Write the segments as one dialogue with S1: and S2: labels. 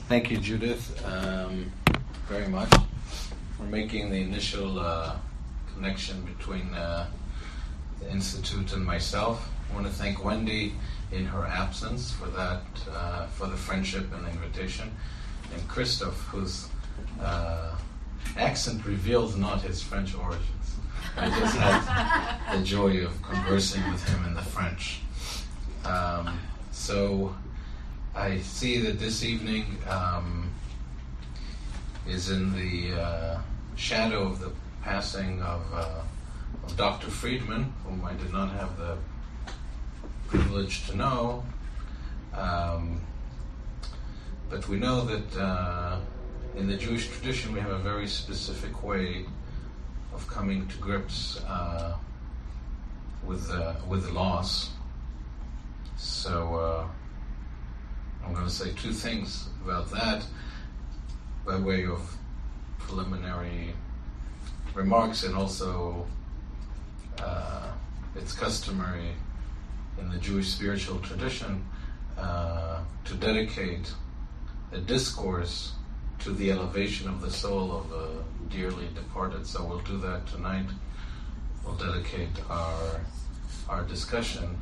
S1: Thank you, Judith, very much for making the initial connection between the Institute and myself. I want to thank Wendy in her absence for that, for the friendship and the invitation, and Christoph, whose accent reveals not his French origins. I just had the joy of conversing with him in the French. So I see that this evening is in the shadow of the passing of Dr. Friedman, whom I did not have the privilege to know. But we know that in the Jewish tradition we have a very specific way of coming to grips with the loss. So I'm going to say two things about that by way of preliminary remarks, and also it's customary in the Jewish spiritual tradition to dedicate a discourse to the elevation of the soul of a dearly departed. So we'll do that tonight. We'll dedicate our discussion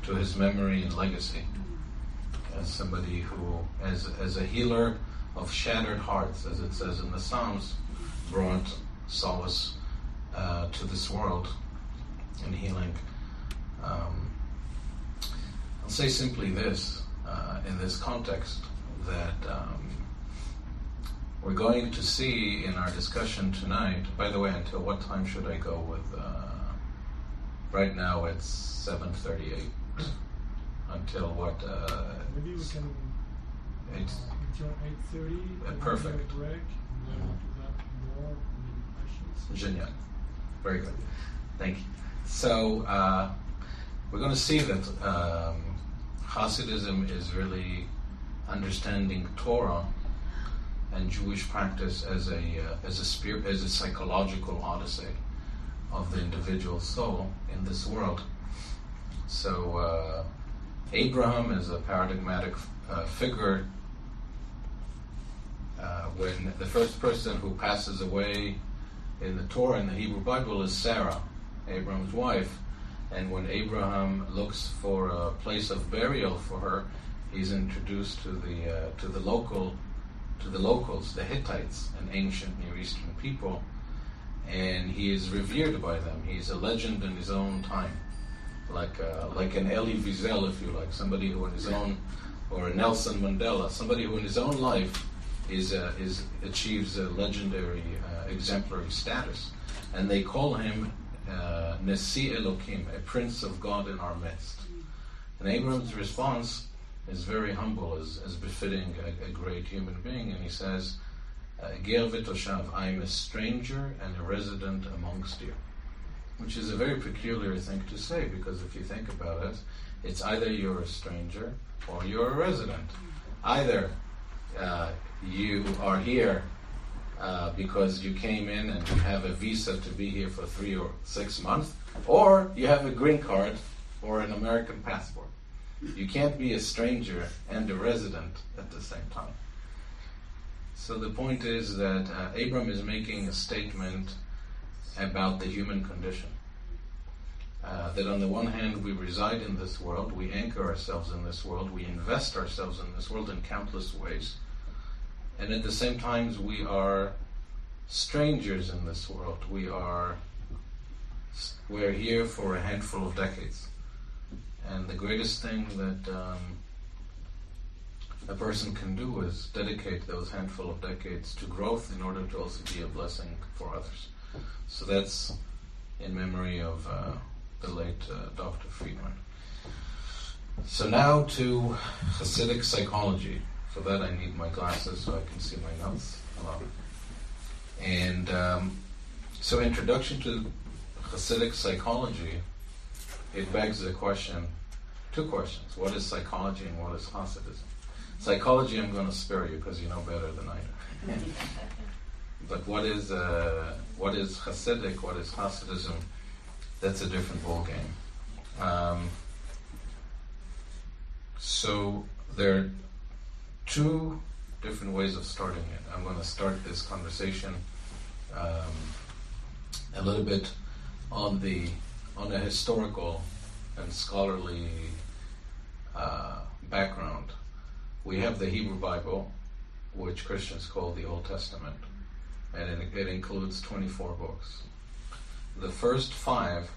S1: to his memory and legacy as somebody who, as a healer of shattered hearts, as it says in the Psalms, brought solace to this world in healing. I'll say simply this in this context, that we're going to see in our discussion tonight. By the way, until what time should I go with? Right now it's 7:38. Until what?
S2: Maybe we can. Until 8:30.
S1: Perfect.
S2: Break. And then do that more. Maybe questions.
S1: Génial. Very good. Thank you. So we're going to see that Hasidism is really understanding Torah and Jewish practice as a psychological odyssey of the individual soul in this world. So Abraham is a paradigmatic figure. When the first person who passes away in the Torah, in the Hebrew Bible, is Sarah, Abraham's wife. And when Abraham looks for a place of burial for her, he's introduced to the locals, the Hittites, an ancient Near Eastern people, and he is revered by them. He's a legend in his own time, like an Elie Wiesel, if you like, somebody who in his own, or a Nelson Mandela, somebody who in his own life achieves a legendary, exemplary status, and they call him Nesi Elokim, a prince of God in our midst. And Abraham's response is very humble, as befitting a great human being, and he says, Ger v'toshav, I am a stranger and a resident amongst you. Which is a very peculiar thing to say, because if you think about it, it's either you're a stranger or you're a resident. Either you are here because you came in and you have a visa to be here for 3 or 6 months, or you have a green card or an American passport. You can't be a stranger and a resident at the same time. So the point is that Abram is making a statement about the human condition. That on the one hand we reside in this world, we anchor ourselves in this world, we invest ourselves in this world in countless ways, and at the same time we are strangers in this world. We're here for a handful of decades. And the greatest thing that a person can do is dedicate those handful of decades to growth in order to also be a blessing for others. So that's in memory of the late Dr. Friedman. So now to Chassidic psychology. For that I need my glasses so I can see my notes. And so introduction to Chassidic psychology, it begs the question, two questions. What is psychology and what is Hasidism? Psychology I'm going to spare you because you know better than I do. But what is Chassidic, what is Hasidism? That's a different ballgame. So there are two different ways of starting it. I'm going to start this conversation a little bit on a historical and scholarly background. We have the Hebrew Bible, which Christians call the Old Testament, and it includes 24 books. The first 5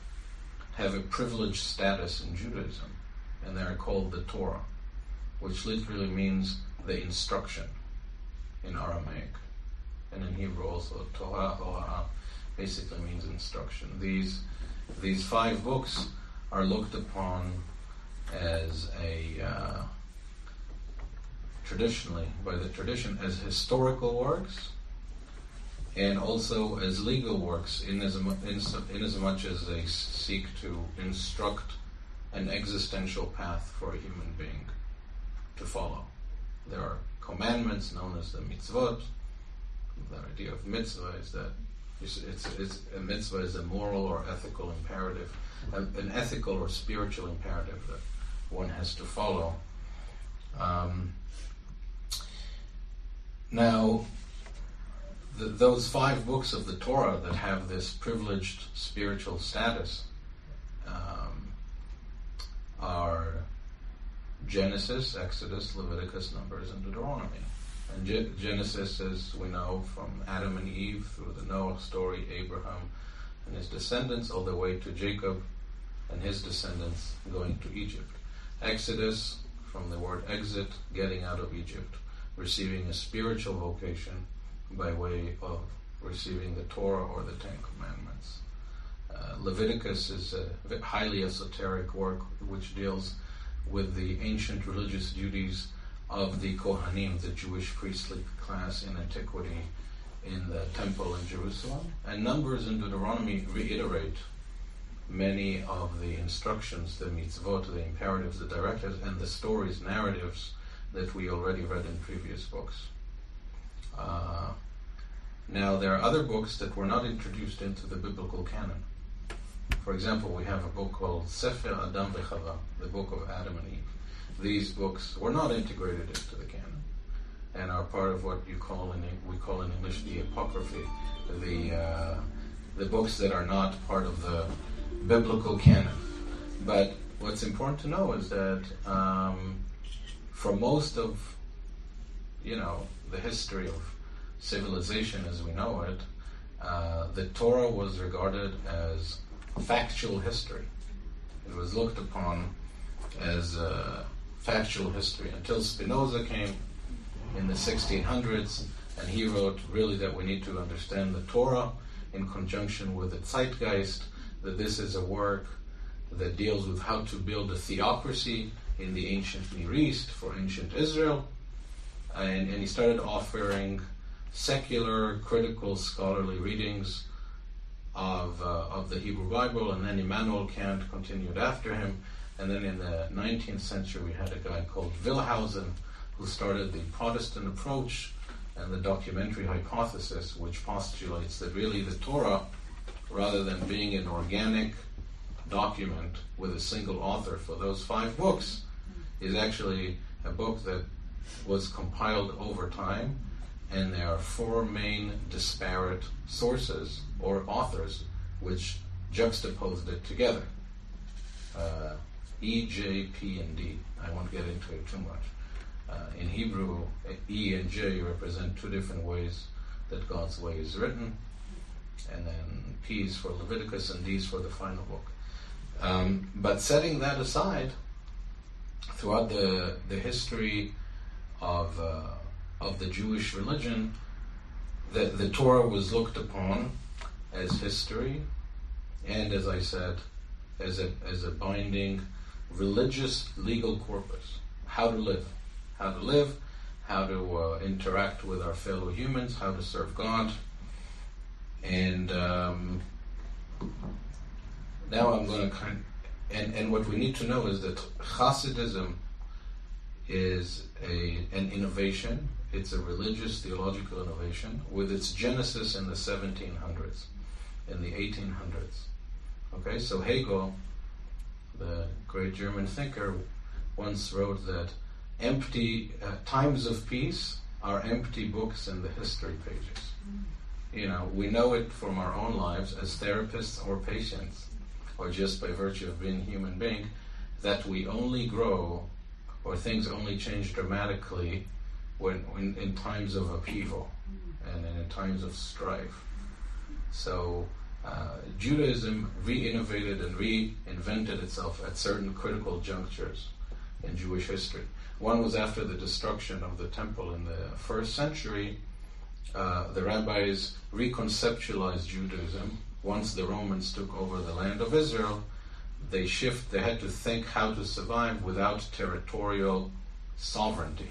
S1: have a privileged status in Judaism, and they are called the Torah, which literally means the instruction in Aramaic, and in Hebrew also Torah basically means instruction. These 5 books are looked upon as traditionally, by the tradition, as historical works, and also as legal works, in as much as they seek to instruct an existential path for a human being to follow. There are commandments known as the mitzvot. The idea of mitzvah is that it's a mitzvah is a moral or ethical imperative, an ethical or spiritual imperative that one has to follow. Now, those 5 books of the Torah that have this privileged spiritual status are Genesis, Exodus, Leviticus, Numbers, and Deuteronomy. And Genesis, as we know, from Adam and Eve through the Noah story, Abraham and his descendants, all the way to Jacob and his descendants going to Egypt. Exodus, from the word exit, getting out of Egypt, receiving a spiritual vocation by way of receiving the Torah or the 10 Commandments. Leviticus is a highly esoteric work which deals with the ancient religious duties of the Kohanim, the Jewish priestly class in antiquity in the temple in Jerusalem. And Numbers and Deuteronomy reiterate many of the instructions, the mitzvot, the imperatives, the directives, and the stories, narratives that we already read in previous books. Now, there are other books that were not introduced into the biblical canon. For example, we have a book called Sessler, Adam v'Chava, the book of Adam and Eve. These books were not integrated into the canon and are part of what we call in English the apocryphy, the books that are not part of the biblical canon. But what's important to know is that for most of the history of civilization as we know it, the Torah was regarded as factual history. It was looked upon as factual history until Spinoza came in the 1600s, and he wrote really that we need to understand the Torah in conjunction with the zeitgeist, that this is a work that deals with how to build a theocracy in the ancient Near East for ancient Israel, and he started offering secular, critical, scholarly readings of the Hebrew Bible, and then Immanuel Kant continued after him, and then in the 19th century we had a guy called Wellhausen who started the Protestant approach and the documentary hypothesis, which postulates that really the Torah, rather than being an organic document with a single author for those 5 books, is actually a book that was compiled over time, and there are 4 main disparate sources or authors which juxtaposed it together. E, J, P, and D. I won't get into it too much. In Hebrew, E and J represent 2 different ways that God's way is written, and then P is for Leviticus and D is for the final book. But setting that aside, throughout the history of the Jewish religion, the Torah was looked upon as history, and as I said, as a binding religious legal corpus. How to live, how to interact with our fellow humans, how to serve God. And now I'm going to and what we need to know is that Chassidism is an innovation. It's a religious theological innovation with its genesis in the 1700s, in the 1800s. Okay, so Hegel, the great German thinker, once wrote that empty times of peace are empty books in the history pages. You know, we know it from our own lives as therapists or patients, or just by virtue of being a human being, that we only grow or things only change dramatically when in times of upheaval and in times of strife. So Judaism re-innovated and reinvented itself at certain critical junctures in Jewish history. One was after the destruction of the temple in the 1st century. The rabbis reconceptualized Judaism. Once the Romans took over the land of Israel, they had to think how to survive without territorial sovereignty.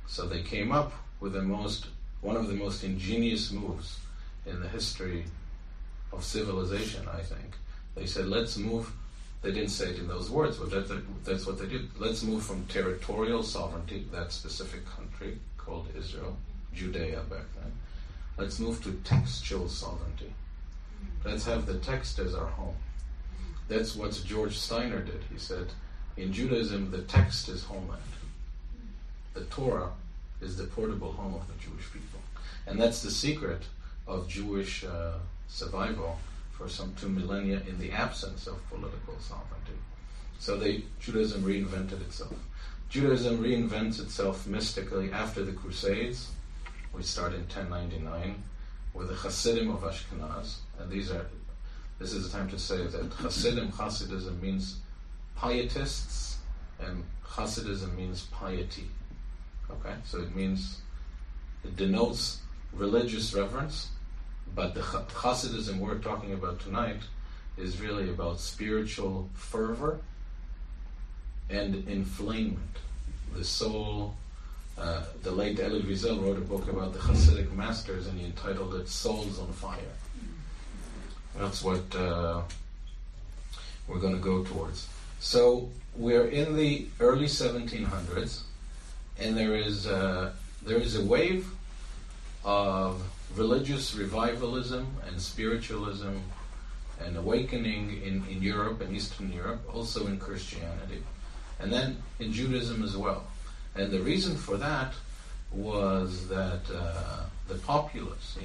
S1: So they came up with one of the most ingenious moves in the history of civilization, I think. They said, let's move. They didn't say it in those words, but that's what they did. Let's move from territorial sovereignty, that specific country called Israel, Judea back then. Let's move to textual sovereignty. Let's have the text as our home. That's what George Steiner did. He said, in Judaism, the text is homeland. The Torah is the portable home of the Jewish people. And that's the secret of Jewish survival for some 2 millennia in the absence of political sovereignty. So Judaism reinvented itself. Judaism reinvents itself mystically after the Crusades. We start in 1099 with the Chassidim of Ashkenaz. And this is the time to say that Hasidism means pietists, and Hasidism means piety. Okay, so it denotes religious reverence, but the Hasidism we're talking about tonight is really about spiritual fervor and inflamement. The soul, the late Elie Wiesel wrote a book about the Chassidic masters, and he entitled it Souls on Fire. That's what we're going to go towards. So we're in the early 1700s, and there is a wave of religious revivalism and spiritualism and awakening in Europe and Eastern Europe, also in Christianity, and then in Judaism as well. And the reason for that was that the populace,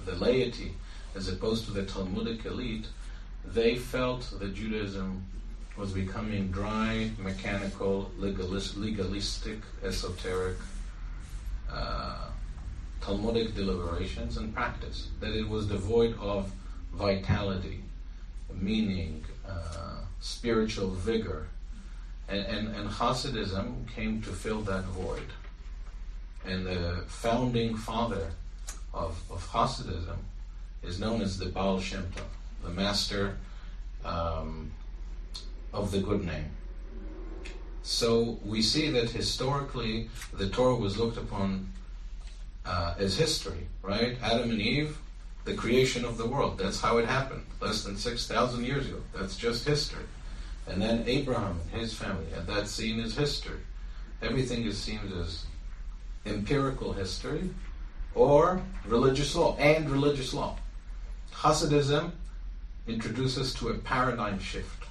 S1: the laity, as opposed to the Talmudic elite, they felt that Judaism was becoming dry, mechanical, legalistic, esoteric, Talmudic deliberations and practice, that it was devoid of vitality, meaning, spiritual vigor. And Hasidism came to fill that void. And the founding father of Hasidism is known as the Baal Shem Tov, the master of the good name. So we see that historically the Torah was looked upon as history, right? Adam and Eve, the creation of the world. That's how it happened, less than 6,000 years ago. That's just history. And then Abraham and his family, and that's seen as history. Everything is seen as empirical history or religious law, and religious law. Hasidism introduces to a paradigm shift.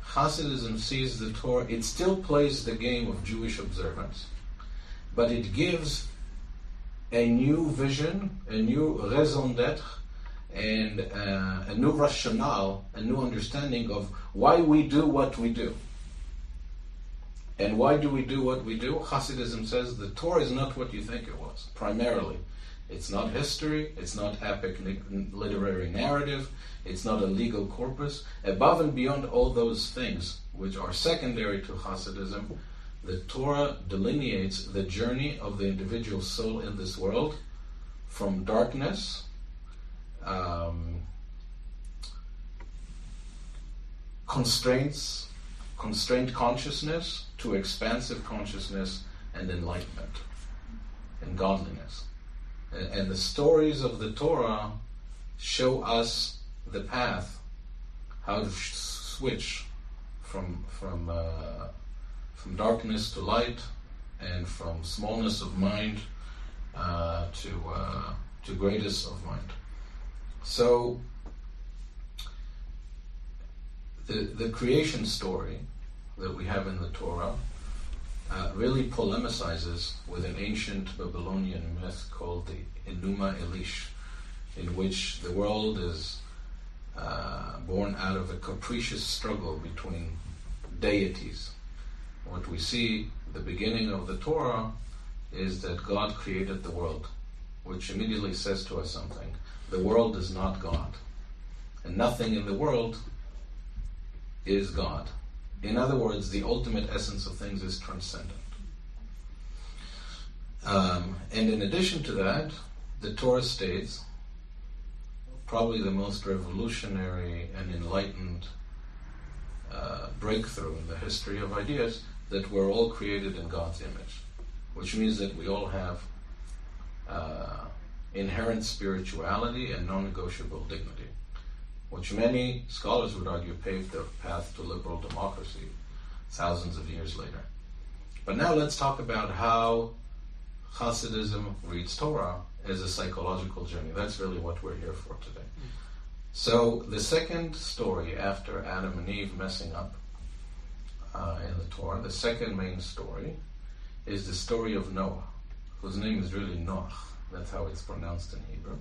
S1: Hasidism sees the Torah, it still plays the game of Jewish observance, but it gives a new vision, a new raison d'etre, and a new rationale, a new understanding of why we do what we do. And why do we do what we do? Hasidism says the Torah is not what you think it was, primarily. It's not history, it's not epic literary narrative, it's not a legal corpus. Above and beyond all those things, which are secondary to Hasidism, the Torah delineates the journey of the individual soul in this world from darkness, constrained consciousness, to expansive consciousness and enlightenment and godliness. And the stories of the Torah show us the path, how to switch from darkness to light, and from smallness of mind to greatness of mind. So the creation story that we have in the Torah really polemicizes with an ancient Babylonian myth called the Enuma Elish, in which the world is born out of a capricious struggle between deities. What we see at the beginning of the Torah is that God created the world, which immediately says to us something. The world is not God, and nothing in the world is God. In other words, the ultimate essence of things is transcendent. And in addition to that, the Torah states, probably the most revolutionary and enlightened breakthrough in the history of ideas, that we're all created in God's image, which means that we all have inherent spirituality and non-negotiable dignity, which many scholars would argue paved the path to liberal democracy thousands of years later. But now let's talk about how Hasidism reads Torah as a psychological journey. That's really what we're here for today. So the second story after Adam and Eve messing up in the Torah, the second main story is the story of Noah, whose name is really Noach. That's how it's pronounced in Hebrew.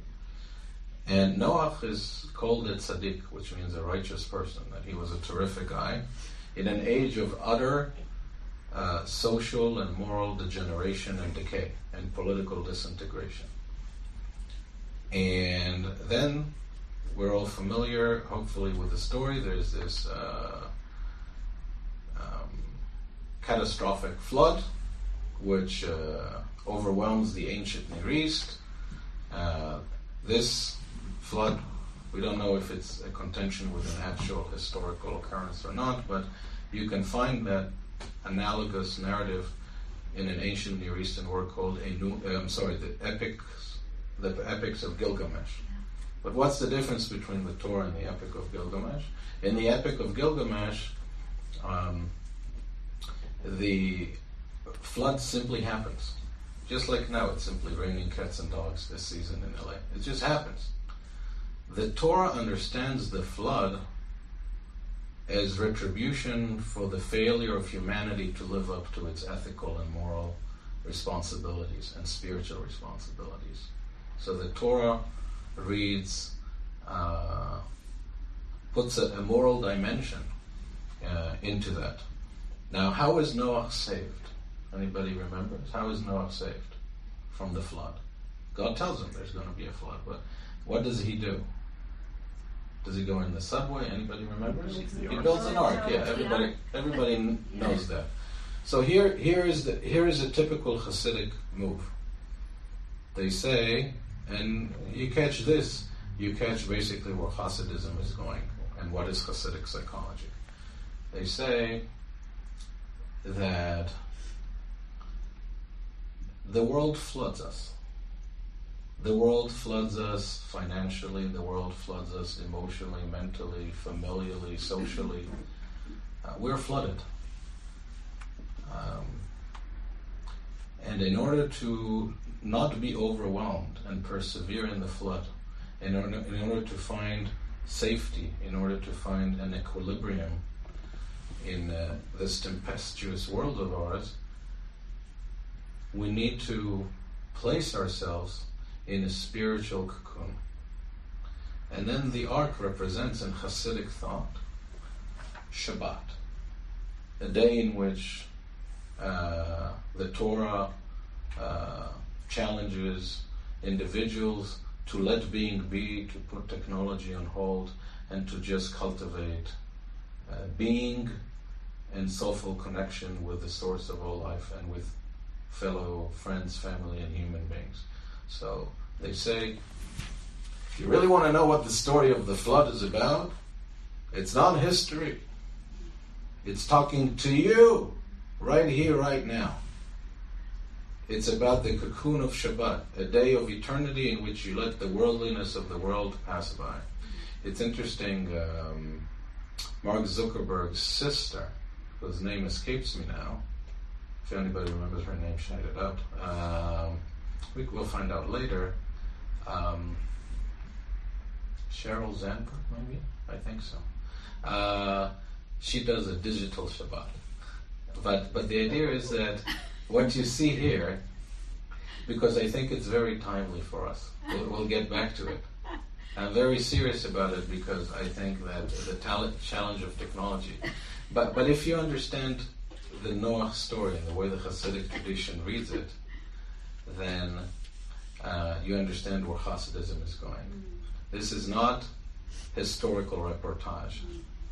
S1: And Noach is called a tzaddik, which means a righteous person, that he was a terrific guy in an age of utter social and moral degeneration and decay and political disintegration. And then we're all familiar, hopefully, with the story. There's this catastrophic flood, which overwhelms the ancient Near East. This flood, we don't know if it's a contention with an actual historical occurrence or not, but you can find that analogous narrative in an ancient Near Eastern work called the Epics of Gilgamesh. But what's the difference between the Torah and the Epic of Gilgamesh? In the Epic of Gilgamesh, the flood simply happens. Just like now, it's simply raining cats and dogs this season in LA. It just happens. The Torah understands the flood as retribution for the failure of humanity to live up to its ethical and moral responsibilities and spiritual responsibilities. So the Torah reads, puts a moral dimension into that. Now, how is Noah saved? Anybody remembers? How is Noah saved from the flood? God tells him there's going to be a flood, but what does he do? Does he go in the subway? Anybody remembers? He builds an ark. Yeah, everybody knows that. So here is a typical Chassidic move. They say, and you catch this, you catch basically where Hasidism is going and what is Chassidic psychology. They say that the world floods us. The world floods us financially, the world floods us emotionally, mentally, familially, socially. We're flooded. And in order to not be overwhelmed and persevere in the flood, in order to find safety, in order to find an equilibrium in this tempestuous world of ours, we need to place ourselves in a spiritual cocoon. And then the ark represents in Chassidic thought Shabbat, a day in which the Torah challenges individuals to let being be, to put technology on hold, and to just cultivate being and soulful connection with the source of all life and with fellow friends, family, and human beings. So they say, if you really want to know what the story of the flood is about, it's not history. It's talking to you right here, right now. It's about the cocoon of Shabbat, a day of eternity in which you let the worldliness of the world pass by. It's interesting, Mark Zuckerberg's sister, whose name escapes me now, if anybody remembers her name, shout it out. We'll find out later. Sheryl Sandberg, maybe? I think so. She does a digital Shabbat. But the idea is that what you see here, because I think it's very timely for us. We'll get back to it. I'm very serious about it because I think that the challenge of technology. But if you understand the Noach story and the way the Chassidic tradition reads it, then you understand where Hasidism is going. This is not historical reportage.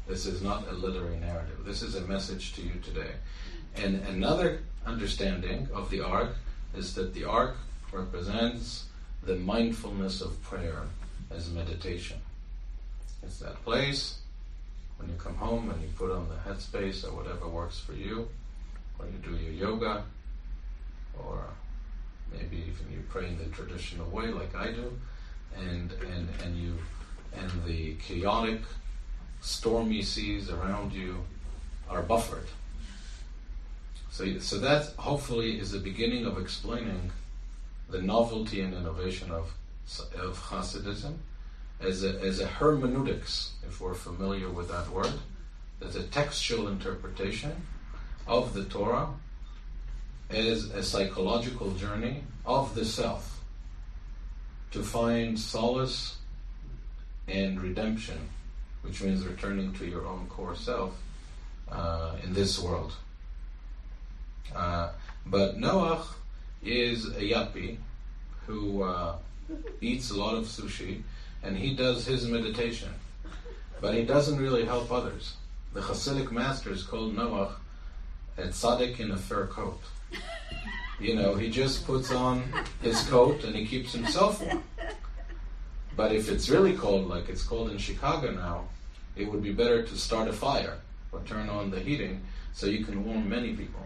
S1: This is not a literary narrative. This is a message to you today. And another understanding of the Ark is that the Ark represents the mindfulness of prayer as meditation. It's that place when you come home and you put on the headspace or whatever works for you, or you do your yoga, or maybe even you pray in the traditional way like I do, and the chaotic, stormy seas around you are buffered. So that hopefully is the beginning of explaining the novelty and innovation of Hasidism as a hermeneutics, if we're familiar with that word, as a textual interpretation of the Torah as a psychological journey of the self to find solace and redemption, which means returning to your own core self in this world. But Noach is a yuppie who eats a lot of sushi, and he does his meditation, but he doesn't really help others. The Chassidic masters called Noach a tzaddik in a fur coat. He just puts on his coat and he keeps himself warm. But if it's really cold, like it's cold in Chicago now, it would be better to start a fire or turn on the heating so you can warm many people.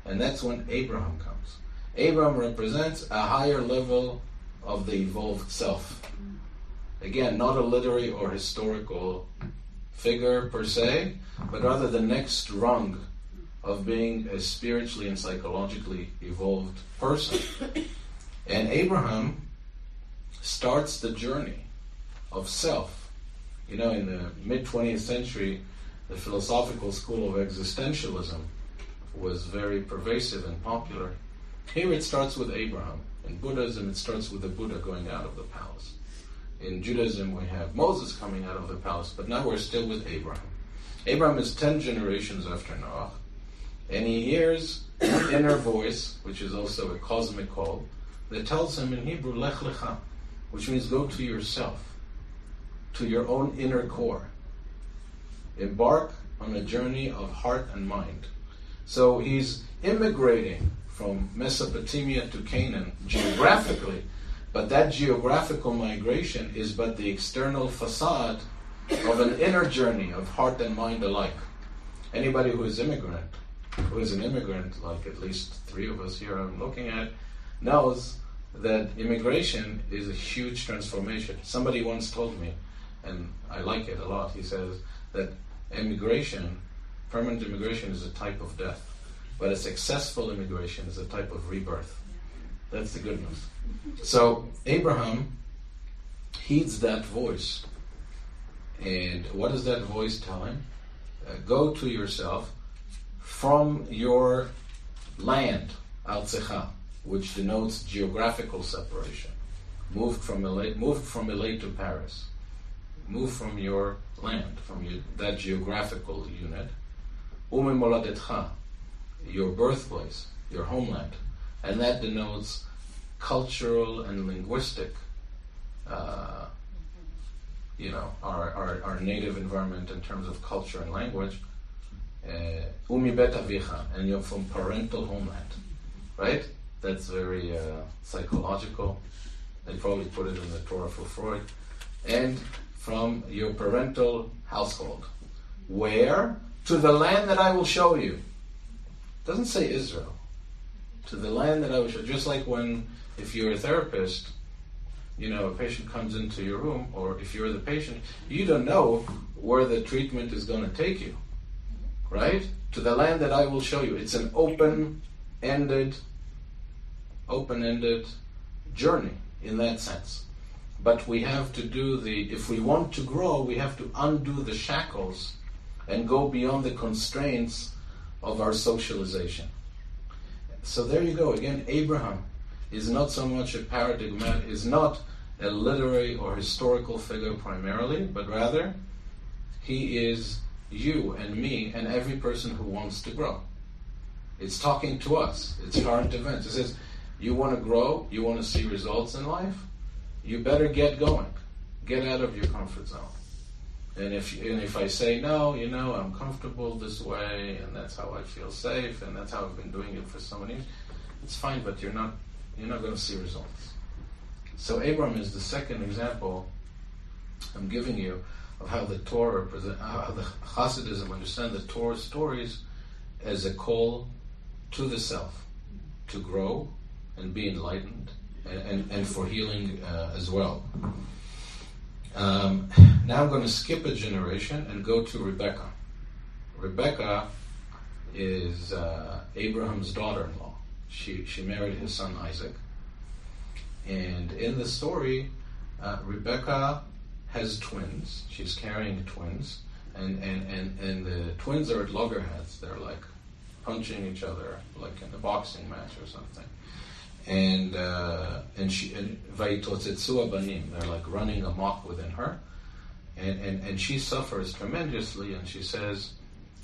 S1: And that's when Abraham comes. Abraham represents a higher level of the evolved self. Again, not a literary or historical figure per se, but rather the next rung of being a spiritually and psychologically evolved person. And Abraham starts the journey of self. In the mid-20th century, the philosophical school of existentialism was very pervasive and popular. Here it starts with Abraham. In Buddhism, it starts with the Buddha going out of the palace. In Judaism, we have Moses coming out of the palace, but now we're still with Abraham. Abraham is 10 generations after Noach, and he hears an inner voice, which is also a cosmic call, that tells him in Hebrew, Lech Lecha, which means go to yourself, to your own inner core. Embark on a journey of heart and mind. So he's immigrating from Mesopotamia to Canaan geographically, but that geographical migration is but the external facade of an inner journey of heart and mind alike. Anybody who is an immigrant, like at least 3 of us here I'm looking at, knows that immigration is a huge transformation. Somebody once told me, and I like it a lot, he says that permanent immigration is a type of death, but a successful immigration is a type of rebirth. That's the good news. So Abraham heeds that voice. And what does that voice tell him? Go to yourself from your land, Al-Tzecha, which denotes geographical separation. Moved from LA to Paris. Move from your land, that geographical unit. Moladecha, your birthplace, your homeland. And that denotes cultural and linguistic, our native environment in terms of culture and language. Bet avicha, and you're from parental homeland, right? That's very psychological. They probably put it in the Torah for Freud. And from your parental household. Where? To the land that I will show you. It doesn't say Israel. To the land that I will show you. Just like if you're a therapist, a patient comes into your room, or if you're the patient, you don't know where the treatment is going to take you. Right? To the land that I will show you. It's an open-ended journey in that sense. But we have to if we want to grow, we have to undo the shackles and go beyond the constraints of our socialization. So there you go. Again, Abraham is not so much a paradigmat, is not a literary or historical figure primarily, but rather he is you and me and every person who wants to grow. It's talking to us. It's current events. It says, you want to grow, you want to see results in life, you better get going. Get out of your comfort zone. And if I say, no, I'm comfortable this way, and that's how I feel safe, and that's how I've been doing it for so many years, it's fine, but you're not going to see results. So Abraham is the second example I'm giving you of how the Torah represents, how the Hasidism understand the Torah stories as a call to the self, to grow and be enlightened, and for healing as well. Now I'm going to skip a generation and go to Rebecca. Rebecca is Abraham's daughter-in-law. She married his son Isaac. And in the story, Rebecca has twins. She's carrying twins. And the twins are at loggerheads. They're like punching each other, like in a boxing match or something. And Vayitotzetzu banim, they're like running amok within her. And she suffers tremendously, and she says,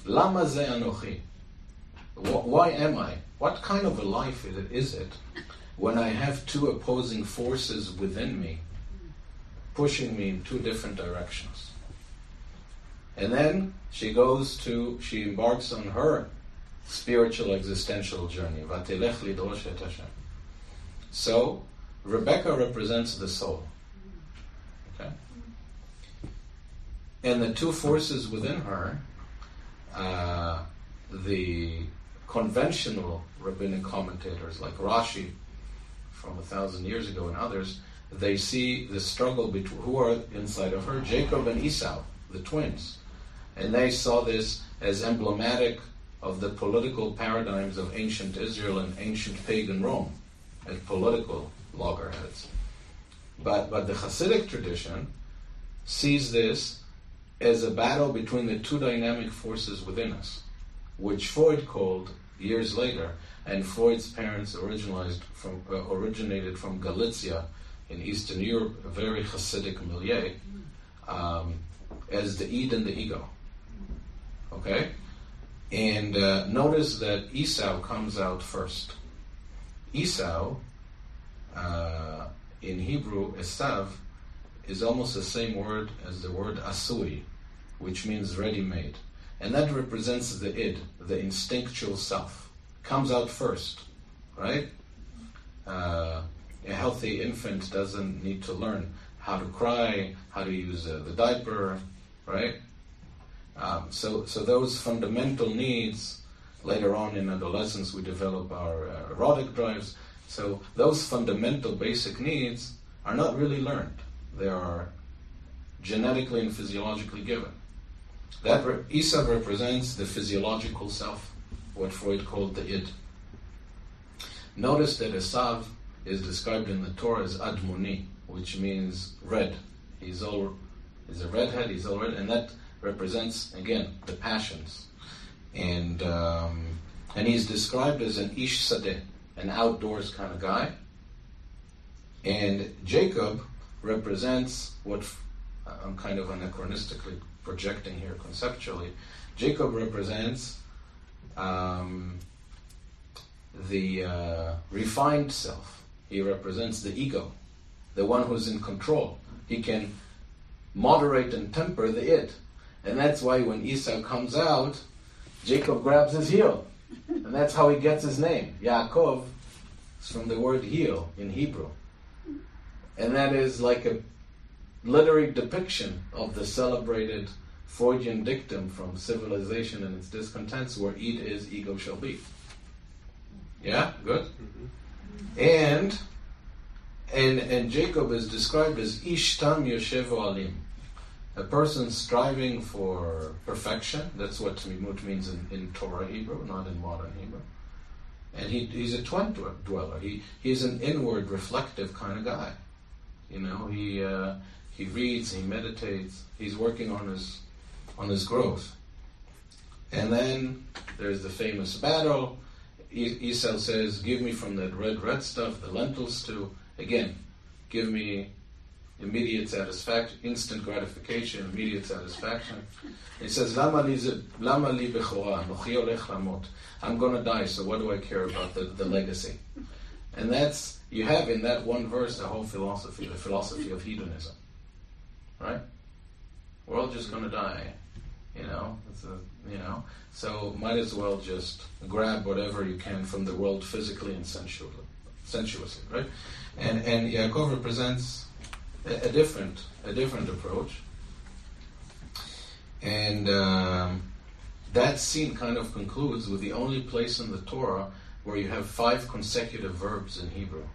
S1: Lama ze anochi? Why am I? What kind of a life is it when I have two opposing forces within me pushing me in two different directions? And then she embarks on her spiritual existential journey. Vatelech lidrosh et Hashem. So, Rebecca represents the soul. Okay? And the two forces within her, the conventional rabbinic commentators like Rashi from 1,000 years ago and others, they see the struggle between who are inside of her, Jacob and Esau, the twins. And they saw this as emblematic of the political paradigms of ancient Israel and ancient pagan Rome, as political loggerheads. But the Chassidic tradition sees this as a battle between the two dynamic forces within us, which Freud called years later, and Freud's parents originated from Galicia in Eastern Europe, a very Chassidic milieu, as the id and the ego. Okay? And notice that Esau comes out first. Esau, in Hebrew, Esav, is almost the same word as the word asui, which means ready-made. And that represents the id, the instinctual self. Comes out first, right? A healthy infant doesn't need to learn how to cry, how to use the diaper, right? So those fundamental needs, later on in adolescence we develop our erotic drives, so those fundamental basic needs are not really learned. They are genetically and physiologically given. That Esau represents the physiological self, what Freud called the id. Notice that Esav is described in the Torah as admoni, which means red. He's a redhead, he's all red, and that represents, again, the passions. And he's described as an ish sadeh, an outdoors kind of guy. And Jacob represents what I'm kind of anachronistically projecting here conceptually. Jacob represents the refined self. He represents the ego, the one who's in control. He can moderate and temper the id. And that's why when Esau comes out, Jacob grabs his heel. And that's how he gets his name. Yaakov is from the word heel in Hebrew. And that is like a literary depiction of the celebrated Freudian dictum from Civilization and its Discontents, where id is, ego shall be. Yeah? Good? Mm-hmm. And Jacob is described as ish tam yoshevo alim, a person striving for perfection. That's what Tmimut means in Torah Hebrew, not in modern Hebrew. And he's a twin dweller. He's an inward, reflective kind of guy. You know, he reads, he meditates, he's working on his growth. And then there's the famous battle. Esau says, give me from that red stuff, the lentil stew. Again, give me immediate satisfaction, instant gratification, immediate satisfaction. He says, Lama li bechora, nochi olech lamot. I'm going to die, so what do I care about the legacy? And that's, you have in that one verse the whole philosophy, the philosophy of hedonism. Right? We're all just going to die. So might as well just grab whatever you can from the world physically and sensuously, right? And Yaakov represents a different approach, and that scene kind of concludes with the only place in the Torah where you have 5 consecutive verbs in Hebrew.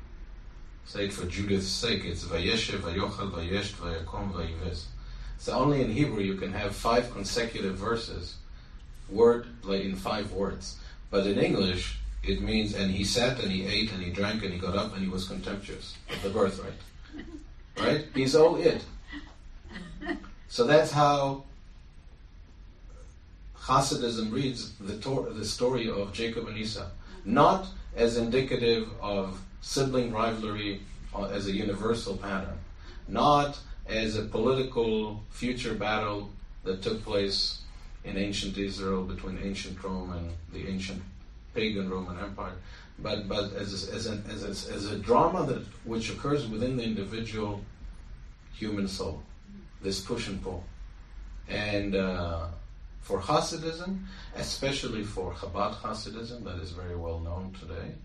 S1: Say for Judith's sake, it's Vayeshev, Vayochel, Vayesht, Vayakom, Vayivez. So only in Hebrew you can have 5 consecutive verses, like in 5 words. But in English, it means, and he sat and he ate and he drank and he got up and he was contemptuous of the birthright. Right? He's all it. So that's how Chassidism reads the story of Jacob and Esau. Not as indicative of sibling rivalry as a universal pattern. Not as a political future battle that took place in ancient Israel between ancient Rome and the ancient pagan Roman Empire, but as a drama which occurs within the individual human soul, this push and pull. And for Hasidism, especially for Chabad Hasidism, that is very well known today,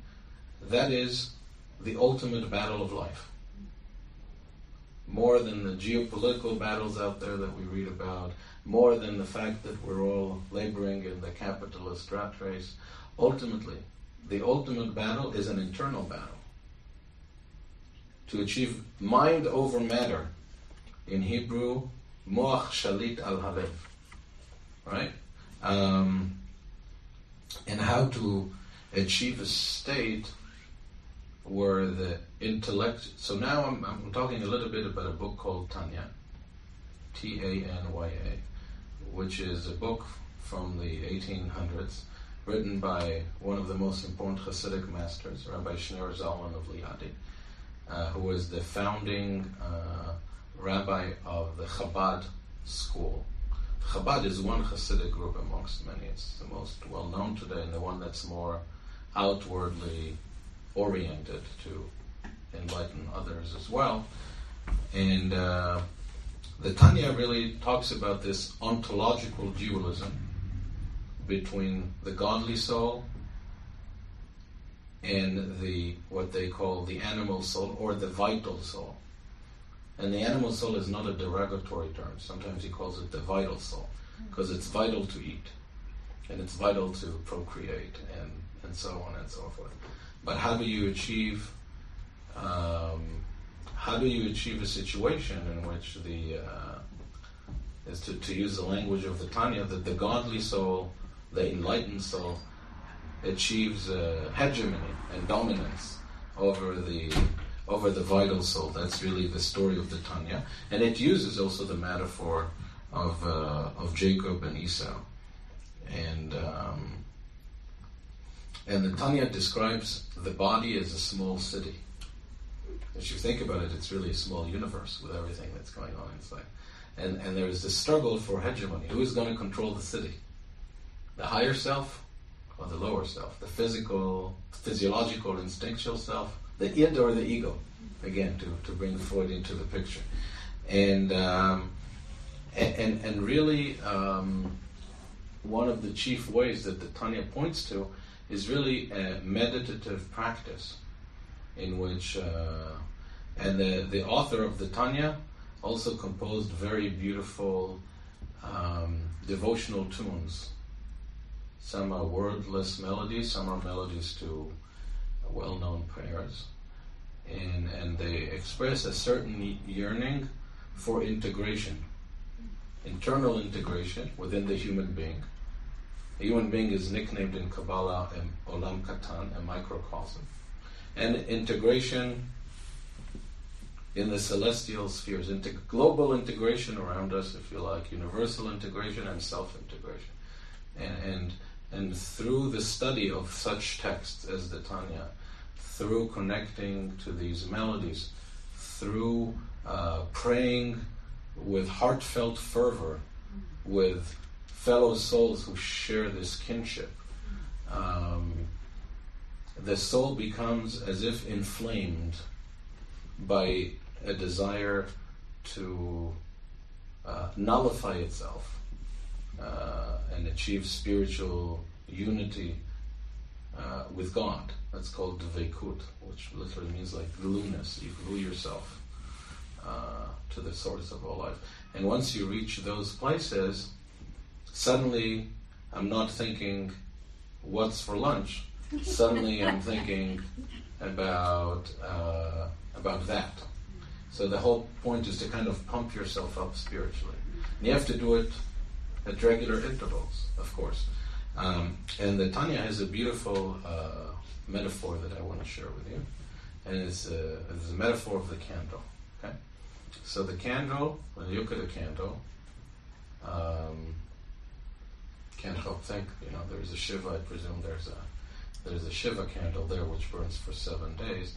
S1: that is the ultimate battle of life. More than the geopolitical battles out there that we read about, more than the fact that we're all laboring in the capitalist rat race, ultimately, the ultimate battle is an internal battle. To achieve mind over matter, in Hebrew, moach shalit al halev, right? And how to achieve a state where the intellect. So now I'm talking a little bit about a book called Tanya, Tanya, which is a book from the 1800s, written by one of the most important Chassidic masters, Rabbi Shneur Zalman of Liadi, who was the founding rabbi of the Chabad school. Chabad is one Chassidic group amongst many. It's the most well-known today and the one that's more outwardly oriented to enlighten others as well. And the Tanya really talks about this ontological dualism between the godly soul and what they call the animal soul or the vital soul. And the animal soul is not a derogatory term. Sometimes he calls it the vital soul because it's vital to eat and it's vital to procreate and so on and so forth. But how do you achieve a situation in which is to use the language of the Tanya, that the godly soul, the enlightened soul, achieves hegemony and dominance over the vital soul. That's really the story of the Tanya, and it uses also the metaphor of Jacob and Esau, and the Tanya describes the body as a small city. As you think about it, it's really a small universe with everything that's going on inside. And there is this struggle for hegemony. Who is going to control the city? The higher self or the lower self? The physiological, instinctual self? The id or the ego? Again, to bring Freud into the picture. And really, one of the chief ways that the Tanya points to is really a meditative practice in which, and the author of the Tanya also composed very beautiful devotional tunes. Some are wordless melodies, some are melodies to well-known prayers. And they express a certain yearning for integration, internal integration within the human being. A human being is nicknamed in Kabbalah Olam Katan, a microcosm. And integration in the celestial spheres, global integration around us, if you like, universal integration and self-integration. And through the study of such texts as the Tanya, through connecting to these melodies, through praying with heartfelt fervor with fellow souls who share this kinship, the soul becomes as if inflamed by a desire to nullify itself and achieve spiritual unity with God. That's called dveikut, which literally means like glueness. You glue yourself to the source of all life. And once you reach those places, suddenly I'm not thinking, what's for lunch? Suddenly I'm thinking about that. So the whole point is to kind of pump yourself up spiritually. And you have to do it at regular intervals, of course. And the Tanya has a beautiful metaphor that I want to share with you. And it's a metaphor of the candle. Okay? So the candle, when you look at a candle, can't help think, there's a Shiva, I presume there's a Shiva candle there which burns for 7 days.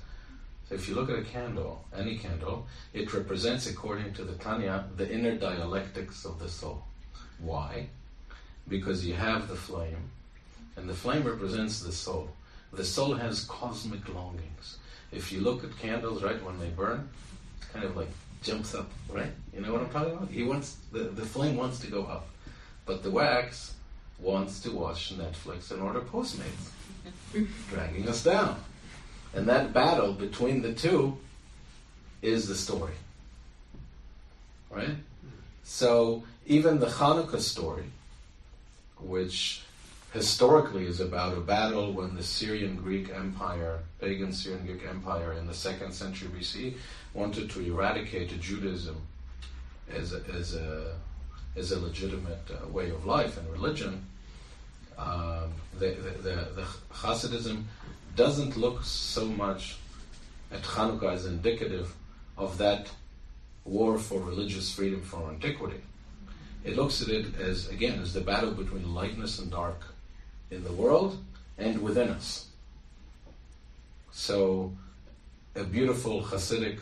S1: So if you look at a candle, any candle, it represents, according to the Tanya, the inner dialectics of the soul. Why? Because you have the flame, and the flame represents the soul. The soul has cosmic longings. If you look at candles, right, when they burn, it kind of like jumps up, right? You know what I'm talking about? The flame wants to go up, but the wax wants to watch Netflix and order Postmates, dragging us down. And that battle between the two is the story, right? So even the Hanukkah story, which historically is about a battle when the Syrian-Greek Empire, pagan Syrian-Greek Empire in the 2nd century BC, wanted to eradicate Judaism as a legitimate way of life and religion. The Hasidism doesn't look so much at Hanukkah as indicative of that war for religious freedom from antiquity. It looks at it as the battle between lightness and dark in the world and within us. So, a beautiful Chassidic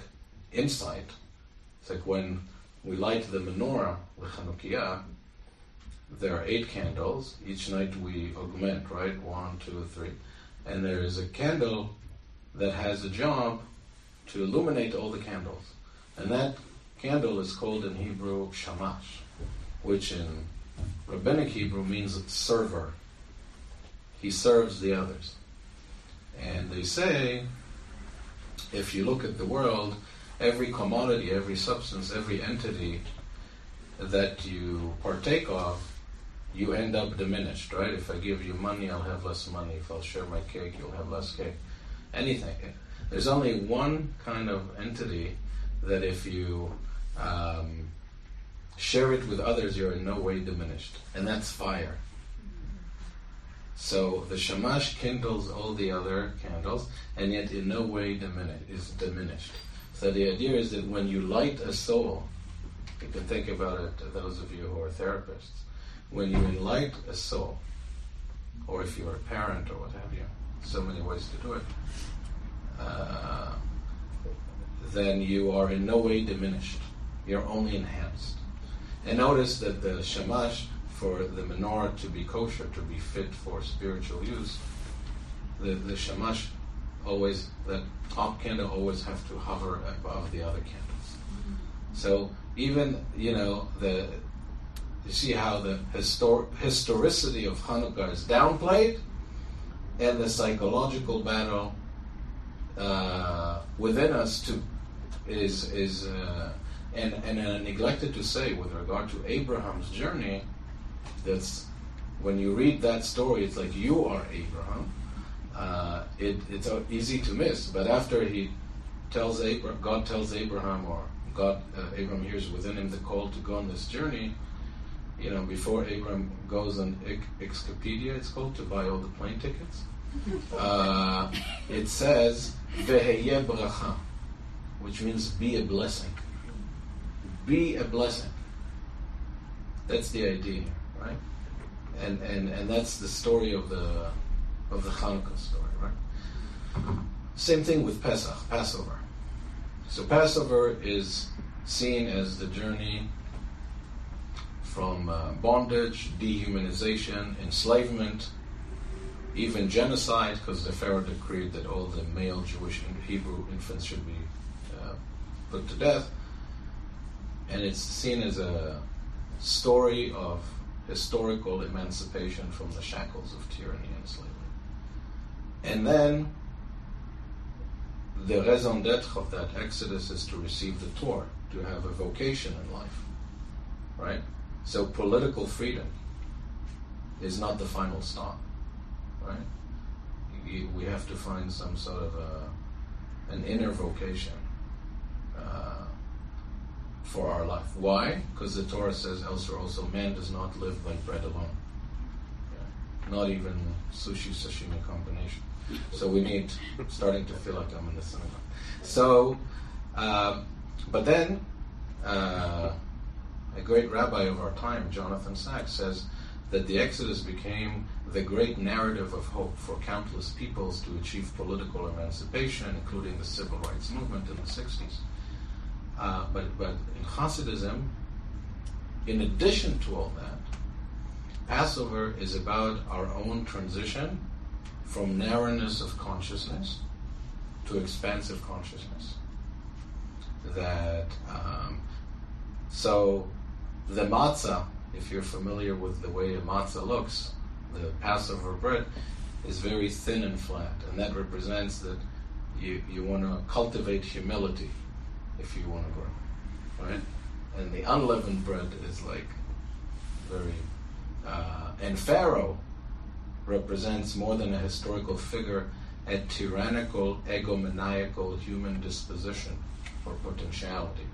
S1: insight, it's like when we light the menorah, the Chanukiah, there are 8 candles. Each night we augment, right? 1, 2, 3. And there is a candle that has a job to illuminate all the candles. And that candle is called in Hebrew shamash, which in rabbinic Hebrew means server. He serves the others. And they say, if you look at the world, every commodity, every substance, every entity that you partake of, you end up diminished, right? If I give you money, I'll have less money. If I'll share my cake, you'll have less cake. Anything. There's only one kind of entity that if you share it with others, you're in no way diminished. And that's fire. So the shamash kindles all the other candles, and yet in no way is diminished. So the idea is that when you light a soul, you can think about it, those of you who are therapists, when you enlight a soul, or if you're a parent or what have you, so many ways to do it, then you are in no way diminished. You're only enhanced. And notice that the shamash, for the menorah to be kosher, to be fit for spiritual use, the shamash always, that top candle always has to hover above the other candles. So even, you see how the historicity of Hanukkah is downplayed, and the psychological battle within us too is and neglected to say with regard to Abraham's journey, that's when you read that story, it's like you are Abraham. It's easy to miss, but after God tells Abraham, or Abraham hears within him the call to go on this journey. Before Abraham goes on Expedia, it's called, to buy all the plane tickets. It says Veheye bracha, which means be a blessing. Be a blessing. That's the idea, right? and that's the story of the Hanukkah story, right? Same thing with Pesach, Passover. So Passover is seen as the journey from bondage, dehumanization, enslavement, even genocide, because the Pharaoh decreed that all the male Jewish and Hebrew infants should be put to death. And it's seen as a story of historical emancipation from the shackles of tyranny and slavery. And then the raison d'etre of that exodus is to receive the Torah, to have a vocation in life, right? So political freedom is not the final stop, right? We have to find some sort of an inner vocation for our life. Why? Because the Torah says elsewhere also, man does not live by bread alone. Yeah. Not even sushi, sashimi combination. So we need, starting to feel like I'm in the synagogue. So, but then, a great rabbi of our time, Jonathan Sacks, says that the Exodus became the great narrative of hope for countless peoples to achieve political emancipation, including the civil rights movement in the 60s. But in Hasidism, in addition to all that, Passover is about our own transition from narrowness of consciousness to expansive consciousness. That so the matzah, if you're familiar with the way a matzah looks, the Passover bread is very thin and flat, and that represents that you want to cultivate humility if you want to grow, right? And the unleavened bread is like very and Pharaoh represents more than a historical figure, a tyrannical, egomaniacal human disposition or potentiality.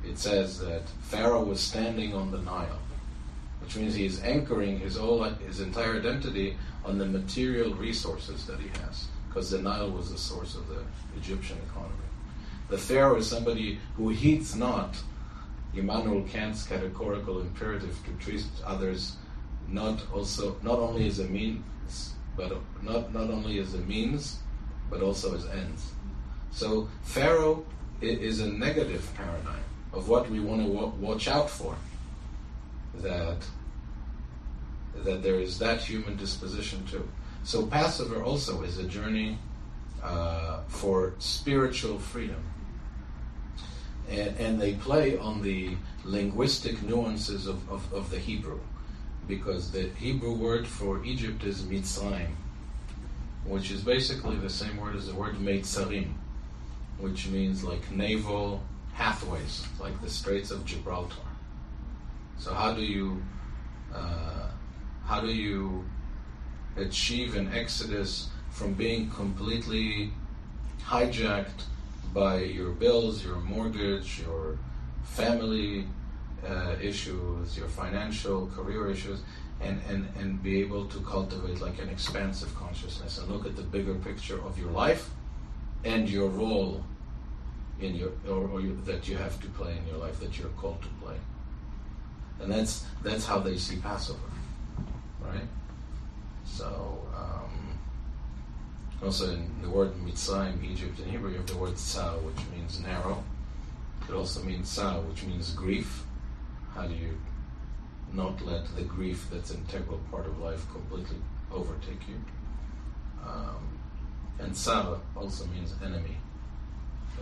S1: It says that Pharaoh was standing on the Nile, which means he is anchoring his entire identity on the material resources that he has, because the Nile was the source of the Egyptian economy. The Pharaoh is somebody who heeds not Immanuel Kant's categorical imperative to treat others not only as a means, but also as ends. So Pharaoh is a negative paradigm of what we want to watch out for. That there is that human disposition too. So Passover also is a journey for spiritual freedom. And they play on the linguistic nuances of the Hebrew, because the Hebrew word for Egypt is Mitzrayim, which is basically the same word as the word Meitzarim, which means like naval pathways, like the Straits of Gibraltar. So how do you achieve an exodus from being completely hijacked by your bills, your mortgage, your family issues, your financial, career issues, and be able to cultivate like an expansive consciousness and look at the bigger picture of your life and your role in your that you have to play in your life, that you're called to play. And that's how they see Passover, right? So also in the word Mitzrayim, Egypt, in Hebrew, you have the word Tsa, which means narrow. It also means Tsa, which means grief. How do you not let the grief that's an integral part of life completely overtake you? And Tsara also means enemy.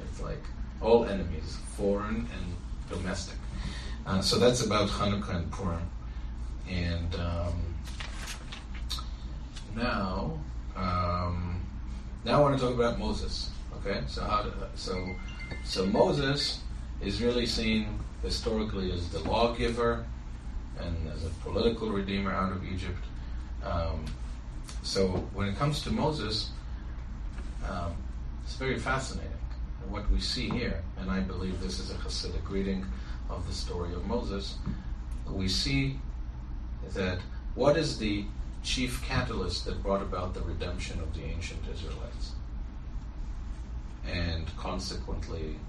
S1: It's like all enemies, foreign and domestic. So that's about Hanukkah and Purim. And now I want to talk about Moses. Okay, so Moses is really seen historically as the lawgiver and as a political redeemer out of Egypt. So when it comes to Moses, it's very fascinating. And what we see here, and I believe this is a Chassidic reading of the story of Moses, we see that what is the chief catalyst that brought about the redemption of the ancient Israelites? And consequently,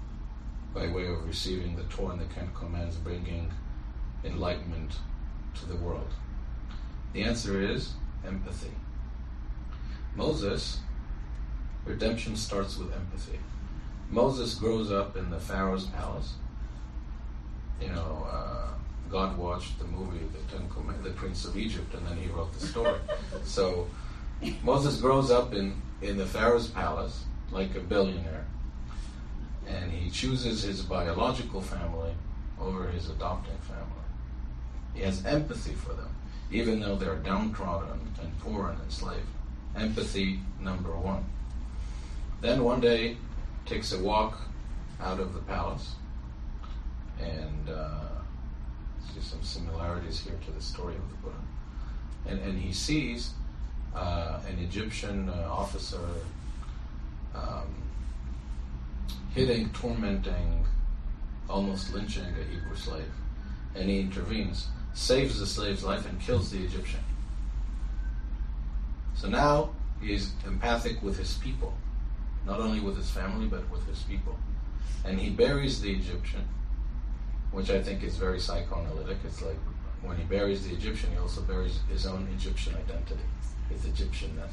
S1: by way of receiving the Torah and the Ten Commandments, bringing enlightenment to the world. The answer is empathy. Moses, redemption starts with empathy. Moses grows up in the Pharaoh's palace. God watched the movie, The Prince of Egypt, and then he wrote the story. So Moses grows up in the Pharaoh's palace like a billionaire, and he chooses his biological family over his adopting family. He has empathy for them, even though they're downtrodden and poor and enslaved. Empathy, number one. Then one day, takes a walk out of the palace, and see some similarities here to the story of the Buddha. And he sees an Egyptian officer hitting, tormenting, almost lynching a Hebrew slave. And he intervenes, saves the slave's life, and kills the Egyptian. So now he's empathic with his people, not only with his family, but with his people. And he buries the Egyptian, which I think is very psychoanalytic. It's like when he buries the Egyptian, he also buries his own Egyptian identity, his Egyptianness.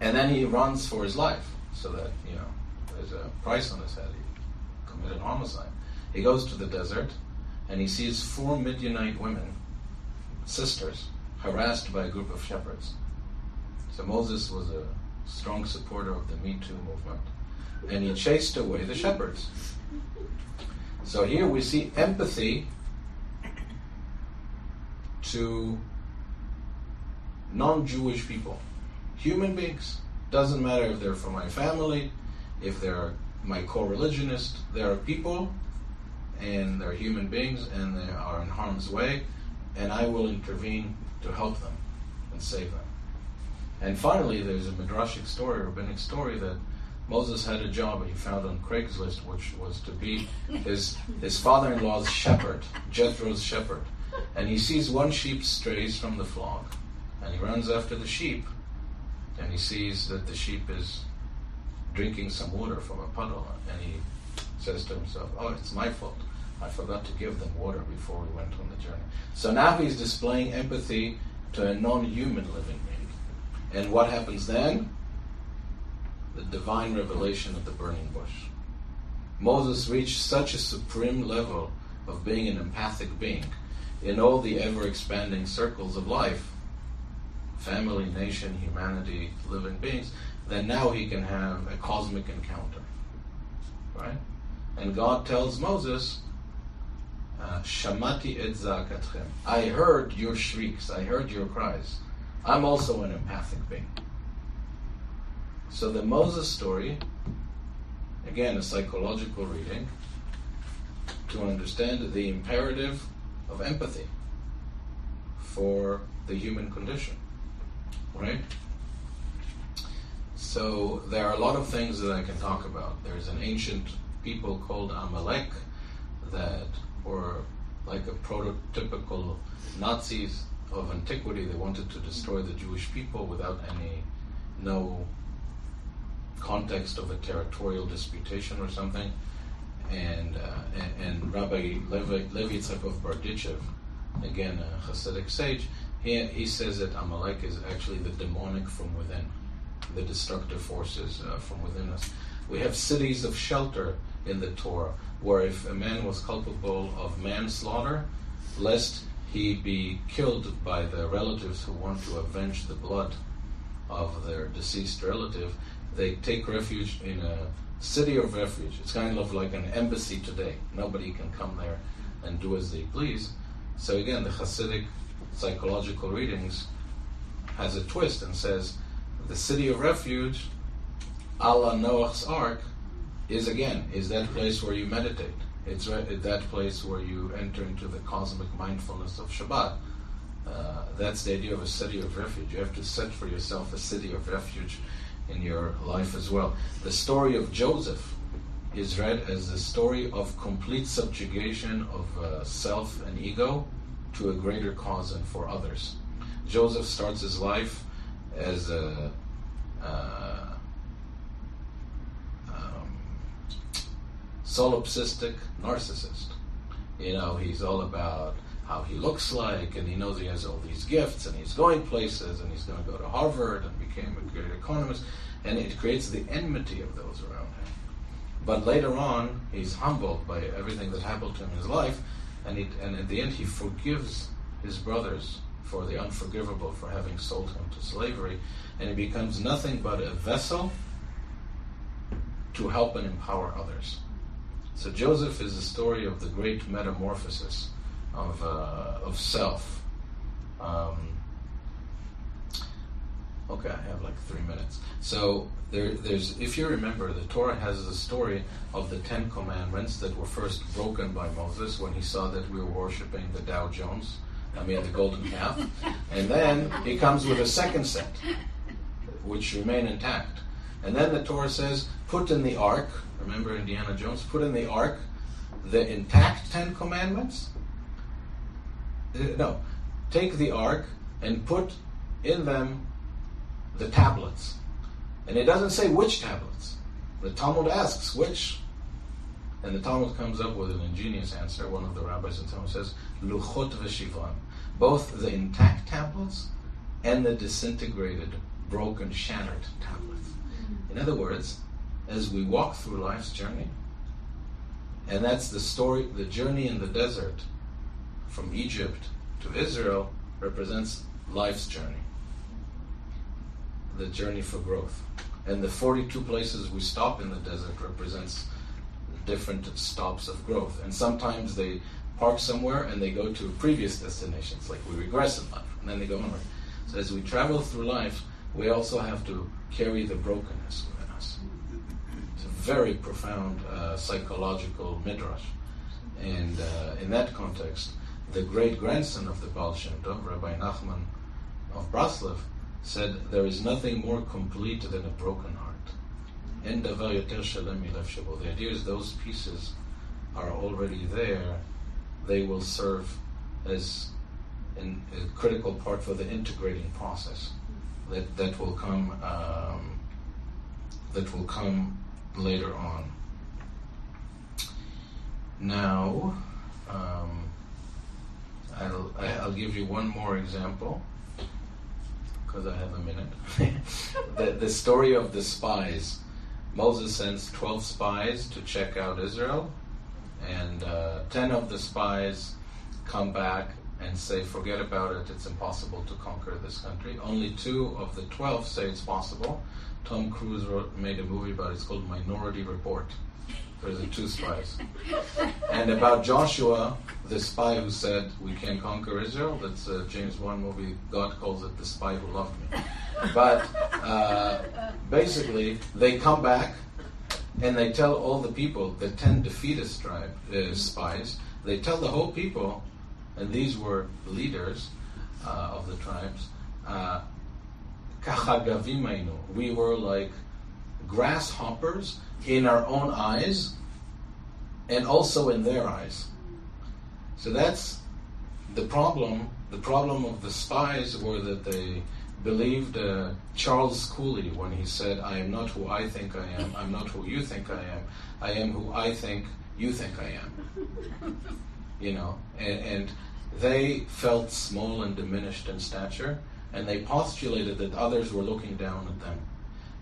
S1: And then he runs for his life, so that, there's a price on his head. He committed homicide. He goes to the desert, and he sees 4 Midianite women, sisters, harassed by a group of shepherds. So Moses was a strong supporter of the Me Too movement, and he chased away the shepherds. So here we see empathy to non-Jewish people, human beings. Doesn't matter if they're from my family, if they're my co-religionist. There are people, and they're human beings, and they are in harm's way, and I will intervene to help them and save them. And finally, there's a midrashic story, rabbinic story, that Moses had a job he found on Craigslist, which was to be his father-in-law's shepherd, Jethro's shepherd. And he sees one sheep strays from the flock, and he runs after the sheep, and he sees that the sheep is drinking some water from a puddle, and he says to himself, "Oh, it's my fault. I forgot to give them water before we went on the journey." So now he's displaying empathy to a non-human living being. And what happens then? The divine revelation of the burning bush. Moses reached such a supreme level of being an empathic being in all the ever-expanding circles of life, family, nation, humanity, living beings, that now he can have a cosmic encounter. Right? And God tells Moses, Shamati et zakatchem. I heard your shrieks, I heard your cries. I'm also an empathic being. So the Moses story, again, a psychological reading, to understand the imperative of empathy for the human condition. Right? So there are a lot of things that I can talk about. There's an ancient people called Amalek that were like a prototypical Nazis of antiquity. They wanted to destroy the Jewish people without no context of a territorial disputation or something. And Rabbi Levi Yitzchak of Berditchev, again a Chassidic sage, he says that Amalek is actually the demonic from within, the destructive forces from within us. We have cities of shelter in the Torah, where if a man was culpable of manslaughter, lest he be killed by the relatives who want to avenge the blood of their deceased relative, they take refuge in a city of refuge. It's kind of like an embassy today. Nobody can come there and do as they please. So again, the Chassidic psychological readings has a twist and says the city of refuge, a la Noach's Ark, is that place where you meditate. It's that place where you enter into the cosmic mindfulness of Shabbat. That's the idea of a city of refuge. You have to set for yourself a city of refuge in your life as well. The story of Joseph is read as the story of complete subjugation of self and ego to a greater cause and for others. Joseph starts his life as a solipsistic narcissist. He's all about, how he looks like, and he knows he has all these gifts, and he's going places, and he's going to go to Harvard and became a great economist, and it creates the enmity of those around him. But later on, he's humbled by everything that happened to him in his life, and at the end he forgives his brothers for the unforgivable, for having sold him to slavery, and he becomes nothing but a vessel to help and empower others. So Joseph is a story of the great metamorphosis of self. Okay, I have like 3 minutes. So there's, if you remember, the Torah has the story of the 10 commandments that were first broken by Moses when he saw that we were worshiping the the golden calf. And then he comes with a second set, which remain intact. And then the Torah says, put in the ark, remember Indiana Jones, put in the ark the intact 10 commandments. No, take the ark and put in them the tablets. And it doesn't say which tablets. The Talmud asks which. And the Talmud comes up with an ingenious answer. One of the rabbis in Talmud says, Luchot v'shivran. Both the intact tablets and the disintegrated, broken, shattered tablets. In other words, as we walk through life's journey, and that's the story, the journey in the desert from Egypt to Israel represents life's journey. The journey for growth. And the 42 places we stop in the desert represents different stops of growth. And sometimes they park somewhere and they go to previous destinations, like we regress in life, and then they go onward. So as we travel through life, we also have to carry the brokenness within us. It's a very profound psychological midrash. And in that context, the great-grandson of the Baal Shem Tov, Rabbi Nachman of Braslav, said, there is nothing more complete than a broken heart. En davar yoter shalem milev shebo. The idea is those pieces are already there. They will serve as a critical part for the integrating process that will come later on. Now, I'll give you one more example, because I have a minute. The story of the spies. Moses sends 12 spies to check out Israel, and 10 of the spies come back and say, forget about it, it's impossible to conquer this country. Only 2 of the 12 say it's possible. Tom Cruise made a movie about it, it's called Minority Report. There's the 2 spies. And about Joshua, the spy who said, we can conquer Israel, that's a James Bond movie, God calls it The Spy Who Loved Me. But basically, they come back and they tell all the people, the 10 defeatist spies, they tell the whole people, and these were leaders of the tribes, Kachagavimainu, we were like grasshoppers in our own eyes and also in their eyes. So that's the problem. The problem of the spies were that they believed Charles Cooley when he said, I am not who I think I am, I'm not who you think I am who I think you think I am. You know, and they felt small and diminished in stature, and they postulated that others were looking down at them.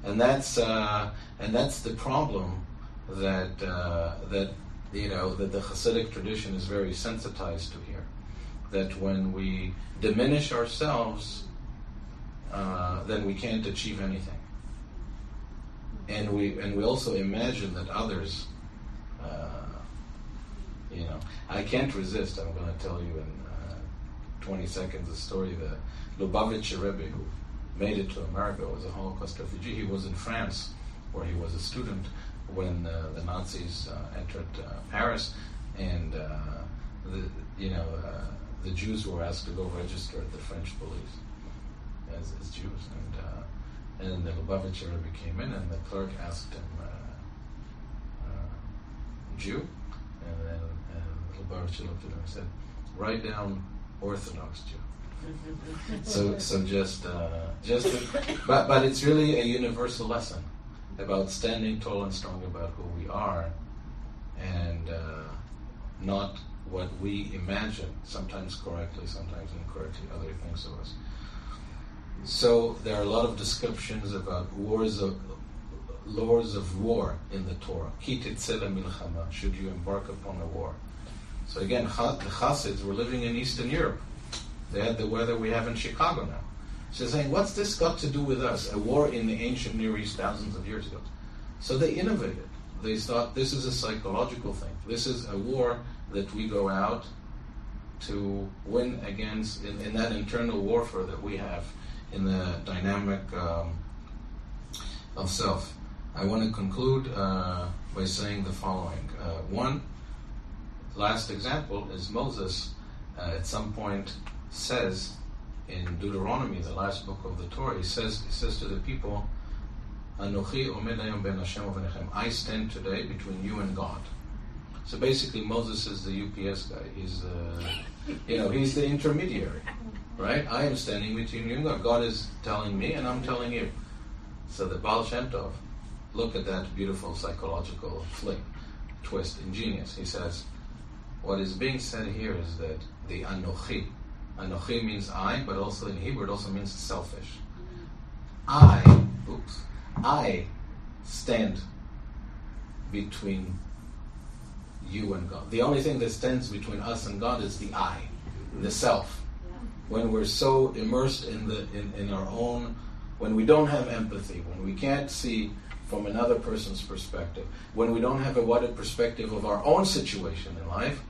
S1: And that's the problem that the Chassidic tradition is very sensitized to here. That when we diminish ourselves, then we can't achieve anything. And we also imagine that others, I can't resist. I'm going to tell you in 20 seconds a story. The Lubavitcher Rabbi, who made it to America, was a Holocaust refugee. He was in France, where he was a student when the Nazis entered Paris, and the Jews were asked to go register at the French police as Jews, and the Lubavitcher Rebbe came in, and the clerk asked him, Jew? And then Lubavitcher looked at him and said, write down Orthodox Jew. But it's really a universal lesson about standing tall and strong about who we are, and not what we imagine, sometimes correctly, sometimes incorrectly, other things of us. So there are a lot of descriptions about laws of war in the Torah. Ki tetzeh milchama, should you embark upon a war. So again, the Chassids were living in Eastern Europe. They had the weather we have in Chicago now. So they're saying, what's this got to do with us? A war in the ancient Near East thousands of years ago. So they innovated. They thought this is a psychological thing. This is a war that we go out to win against in that internal warfare that we have in the dynamic of self. I want to conclude by saying the following. One last example is Moses at some point says in Deuteronomy, the last book of the Torah, he says to the people, Anochi omed hayom ben Hashem uvenechem, I stand today between you and God. So basically Moses is the UPS guy. He's he's the intermediary, right? I am standing between you and God. God is telling me and I'm telling you. So the Baal Shem Tov, look at that beautiful psychological flip, twist, ingenious. He says, what is being said here is that the Anochi means I, but also in Hebrew it also means selfish. I stand between you and God. The only thing that stands between us and God is the I, the self. When we're so immersed in our own, when we don't have empathy, when we can't see from another person's perspective, when we don't have a wider perspective of our own situation in life,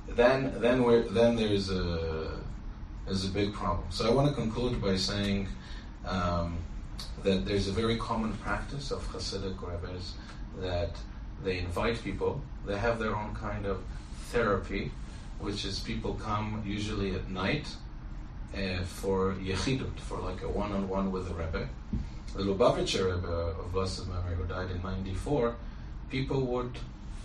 S1: then there's a big problem. So I want to conclude by saying that there's a very common practice of Chassidic rabbis that they invite people. They have their own kind of therapy, which is people come usually at night for yechidut, for like a one-on-one with the Rabbi. The Lubavitcher Rebbe of blessed memory, who died in '94, people would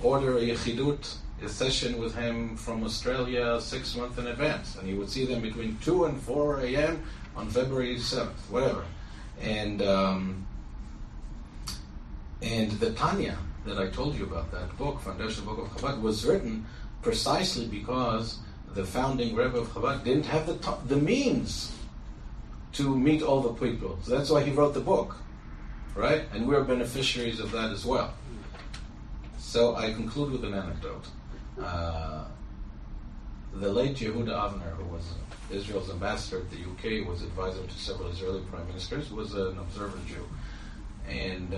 S1: order a yechidut, a session with him from Australia 6 months in advance, and he would see them between 2 and 4 a.m. on February 7th, whatever. And the Tanya that I told you about, that book, Foundation Book of Chabad, was written precisely because the founding Rebbe of Chabad didn't have the means to meet all the people. So that's why he wrote the book, right? And we're beneficiaries of that as well. So I conclude with an anecdote. The late Yehuda Avner, who was Israel's ambassador at the UK, was advisor to several Israeli prime ministers, was an observant Jew. And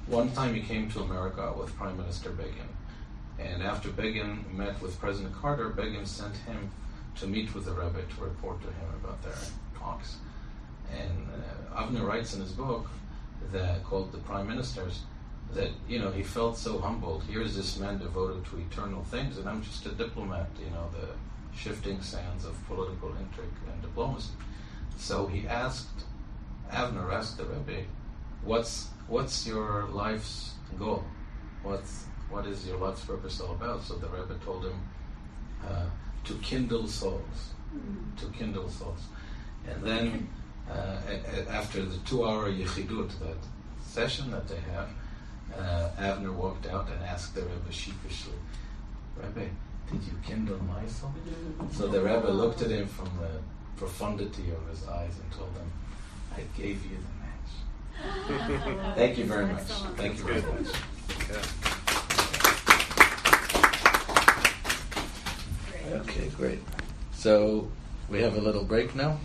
S1: one time he came to America with Prime Minister Begin. And after Begin met with President Carter, Begin sent him to meet with the Rebbe to report to him about their talks. And Avner writes in his book called The Prime Ministers that, he felt so humbled. Here's this man devoted to eternal things, and I'm just a diplomat, the shifting sands of political intrigue and diplomacy. So Avner asked the Rebbe, what's your life's goal? What is your life's purpose all about? So the Rebbe told him, to kindle souls. To kindle souls. And then, after the 2-hour yechidut, that session that they have, Avner walked out and asked the Rebbe sheepishly, Rebbe, did you kindle my soul? So the Rebbe looked at him from the profundity of his eyes and told him, I gave you the match. Thank you very much. Thank you very much. Okay, great. So we have a little break now.